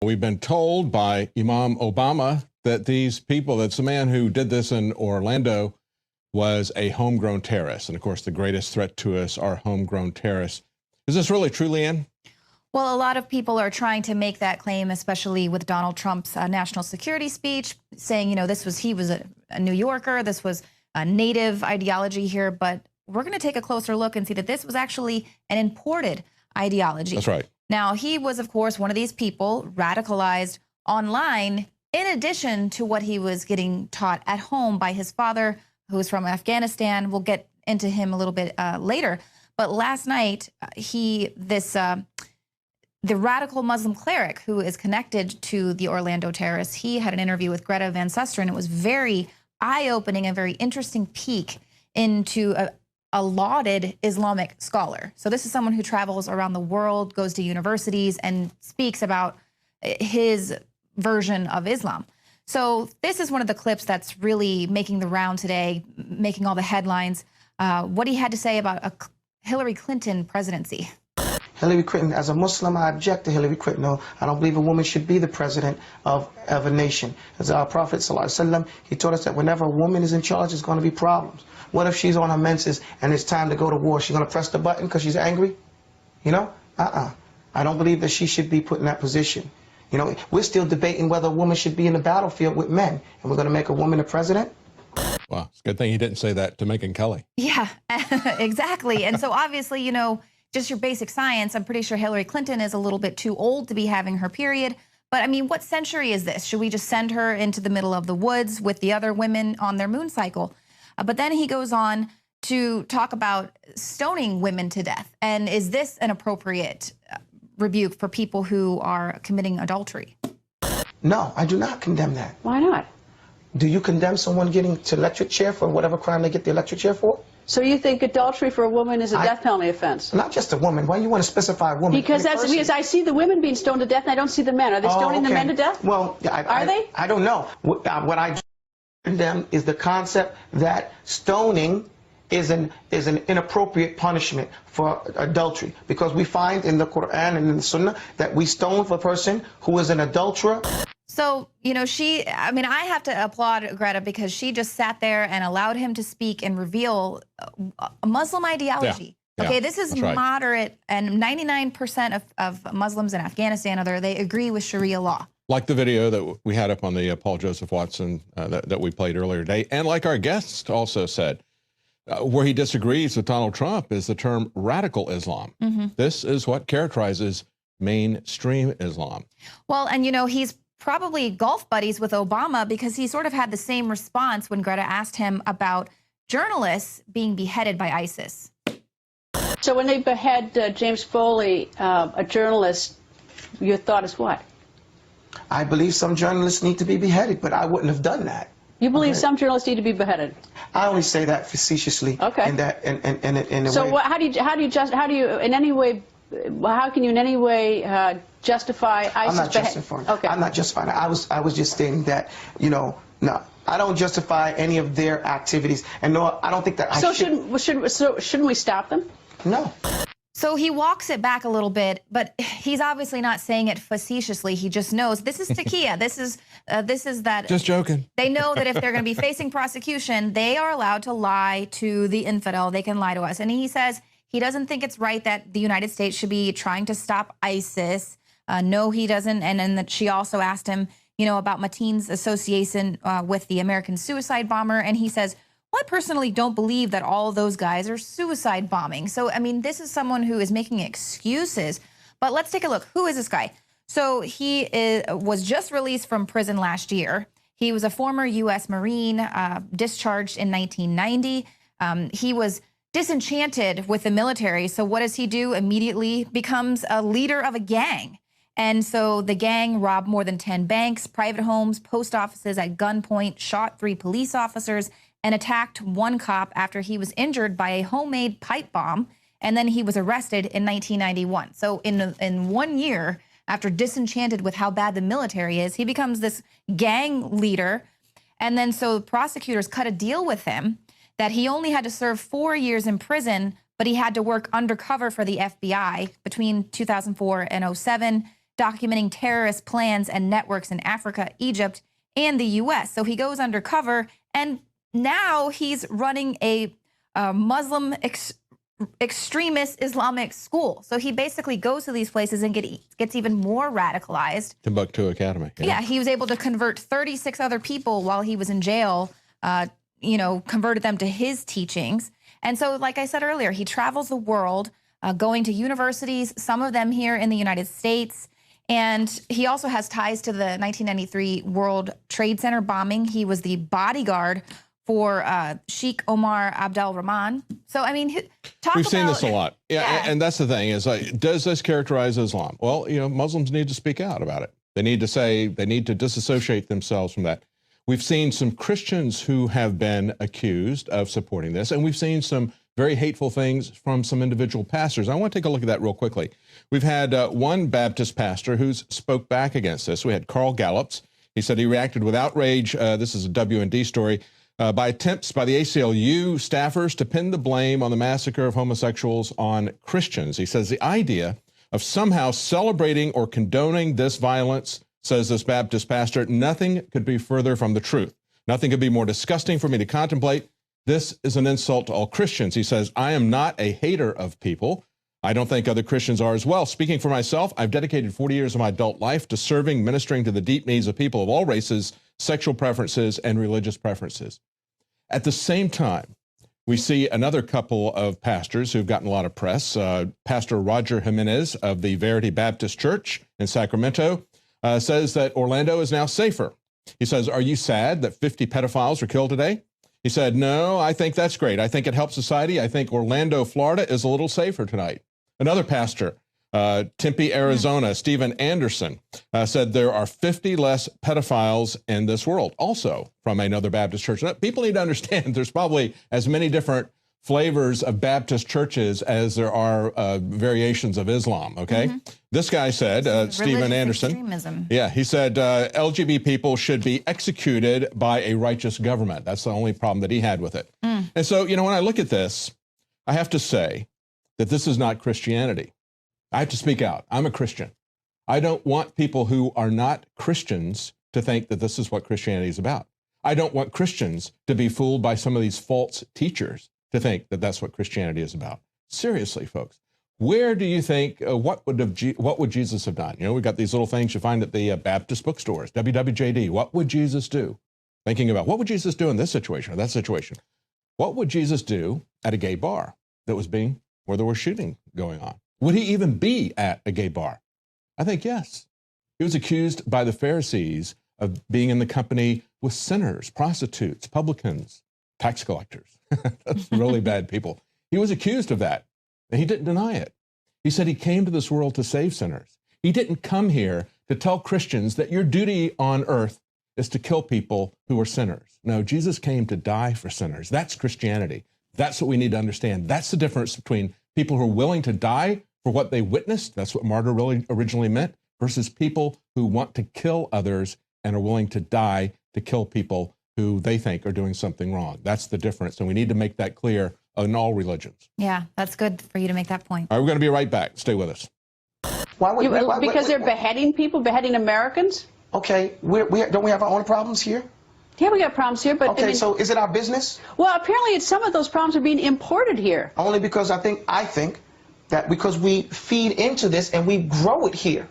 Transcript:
We've been told by Imam Obama that these people, that's the man who did this in Orlando, was a homegrown terrorist. And of course, the greatest threat to us are homegrown terrorists. Is this really true, Leanne? Well, a lot of people are trying to make that claim, especially with Donald Trump's national security speech, saying, you know, he was a New Yorker, this was a native ideology here. But we're going to take a closer look and see that this was actually an imported ideology. That's right. Now, he was, of course, one of these people radicalized online, in addition to what he was getting taught at home by his father, who was from Afghanistan. We'll get into him a little bit later. But last night, the radical Muslim cleric who is connected to the Orlando terrorists, he had an interview with Greta Van Susteren. It was very eye-opening and very interesting peek into a lauded Islamic scholar. So this is someone who travels around the world, goes to universities, and speaks about his version of Islam. So this is one of the clips that's really making the round today, making all the headlines. What he had to say about a Hillary Clinton presidency. Hillary Clinton, as a Muslim, I object to Hillary Clinton. No, I don't believe a woman should be the president of a nation. As our Prophet ﷺ, he taught us that whenever a woman is in charge, there's going to be problems. What if she's on her menses and it's time to go to war? She's going to press the button because she's angry? You know? I don't believe that she should be put in that position. You know, we're still debating whether a woman should be in the battlefield with men, and we're going to make a woman a president? Wow, it's a good thing he didn't say that to Megyn Kelly. Yeah, exactly. And so obviously, you know, just your basic science, I'm pretty sure Hillary Clinton is a little bit too old to be having her period. But I mean, what century is this? Should we just send her into the middle of the woods with the other women on their moon cycle? But then he goes on to talk about stoning women to death. And is this an appropriate rebuke for people who are committing adultery? No, I do not condemn that. Why not? Do you condemn someone getting to electric chair for whatever crime they get the electric chair for? So you think adultery for a woman is a death penalty offense? Not just a woman. Why do you want to specify a woman? Because because I see the women being stoned to death, and I don't see the men. Are they stoning the men to death? Well, are they? I don't know. What I condemn is the concept that stoning is an inappropriate punishment for adultery, because we find in the Quran and in the Sunnah that we stone for a person who is an adulterer. So, you know, I have to applaud Greta, because she just sat there and allowed him to speak and reveal a Muslim ideology. Yeah. Okay, this is right. Moderate, and 99% of Muslims in Afghanistan, they agree with Sharia law. Like the video that we had up on the Paul Joseph Watson that we played earlier today, and like our guest also said, where he disagrees with Donald Trump is the term radical Islam. Mm-hmm. This is what characterizes mainstream Islam. Well, and you know, he's probably golf buddies with Obama, because he sort of had the same response when Greta asked him about journalists being beheaded by ISIS. So when they behead James Foley, a journalist, your thought is what? I believe some journalists need to be beheaded, but I wouldn't have done that. You believe some journalists need to be beheaded? I only say that facetiously. Okay. In a so way. how can you in any way justify ISIS? I'm not justifying. Okay. I'm not justifying. I was just stating that, you know, no, I don't justify any of their activities, and no, I don't think that. Shouldn't we stop them? No. So he walks it back a little bit, but he's obviously not saying it facetiously. He just knows this is Takia. This is that. Just joking. They know that if they're going to be facing prosecution, they are allowed to lie to the infidel. They can lie to us. And he says he doesn't think it's right that the United States should be trying to stop ISIS. No, he doesn't. And then she also asked him, you know, about Mateen's association with the American suicide bomber. And he says, well, I personally don't believe that all those guys are suicide bombing. So, I mean, this is someone who is making excuses. But let's take a look. Who is this guy? So he was just released from prison last year. He was a former U.S. Marine, discharged in 1990. He was disenchanted with the military. So what does he do? Immediately becomes a leader of a gang. And so the gang robbed more than 10 banks, private homes, post offices at gunpoint, shot 3 police officers, and attacked 1 cop after he was injured by a homemade pipe bomb. And then he was arrested in 1991. So in 1 year, after disenchanted with how bad the military is, he becomes this gang leader. And then so prosecutors cut a deal with him that he only had to serve 4 years in prison, but he had to work undercover for the FBI between 2004 and 2007 documenting terrorist plans and networks in Africa, Egypt, and the U.S. So he goes undercover, and now he's running a Muslim extremist Islamic school. So he basically goes to these places and gets even more radicalized. Timbuktu Academy. Yeah, he was able to convert 36 other people while he was in jail, converted them to his teachings. And so, like I said earlier, he travels the world, going to universities, some of them here in the United States. And he also has ties to the 1993 World Trade Center bombing. He was the bodyguard for Sheikh Omar Abdel Rahman. So, I mean, we've seen this a lot. Yeah, and that's the thing is, does this characterize Islam? Well, Muslims need to speak out about it. They need to say, they need to disassociate themselves from that. We've seen some Christians who have been accused of supporting this, and we've seen some very hateful things from some individual pastors. I want to take a look at that real quickly. We've had one Baptist pastor who's spoke back against this. We had Carl Gallups. He said he reacted with outrage. This is a W&D story. By attempts by the ACLU staffers to pin the blame on the massacre of homosexuals on Christians. He says the idea of somehow celebrating or condoning this violence, says this Baptist pastor, nothing could be further from the truth. Nothing could be more disgusting for me to contemplate. This is an insult to all Christians. He says, I am not a hater of people. I don't think other Christians are as well. Speaking for myself, I've dedicated 40 years of my adult life to serving, ministering to the deep needs of people of all races, sexual preferences, and religious preferences. At the same time, we see another couple of pastors who've gotten a lot of press. Pastor Roger Jimenez of the Verity Baptist Church in Sacramento says that Orlando is now safer. He says, are you sad that 50 pedophiles were killed today? He said, no, I think that's great. I think it helps society. I think Orlando, Florida is a little safer tonight. Another pastor, Tempe, Arizona, Stephen Anderson, said there are 50 less pedophiles in this world, also from another Baptist church. Now, people need to understand there's probably as many different flavors of Baptist churches as there are variations of Islam, okay? This guy said, Stephen Anderson, extremism. Yeah, he said LGBT people should be executed by a righteous government. That's the only problem that he had with it. And so, when I look at this, I have to say that this is not Christianity. I have to speak out. I'm a Christian. I don't want people who are not Christians to think that this is what Christianity is about. I don't want Christians to be fooled by some of these false teachers to think that that's what Christianity is about. Seriously, folks, where do you think, what would Jesus have done? We've got these little things you find at the Baptist bookstores, WWJD. What would Jesus do? Thinking about what would Jesus do in this situation or that situation? What would Jesus do at a gay bar that was where there was shooting going on? Would he even be at a gay bar? I think yes. He was accused by the Pharisees of being in the company with sinners, prostitutes, publicans, tax collectors. That's really bad people. He was accused of that, and he didn't deny it. He said he came to this world to save sinners. He didn't come here to tell Christians that your duty on earth is to kill people who are sinners. No, Jesus came to die for sinners. That's Christianity. That's what we need to understand. That's the difference between people who are willing to die for what they witnessed, that's what martyr really originally meant, versus people who want to kill others and are willing to die to kill people who they think are doing something wrong. That's the difference, and we need to make that clear in all religions. Yeah, that's good for you to make that point. All right, we're going to be right back. Stay with us. Because they're beheading people, beheading Americans? Okay, don't we have our own problems here? Yeah, we got problems here, but... Okay, so is it our business? Well, apparently some of those problems are being imported here. Only because I think that because we feed into this and we grow it here.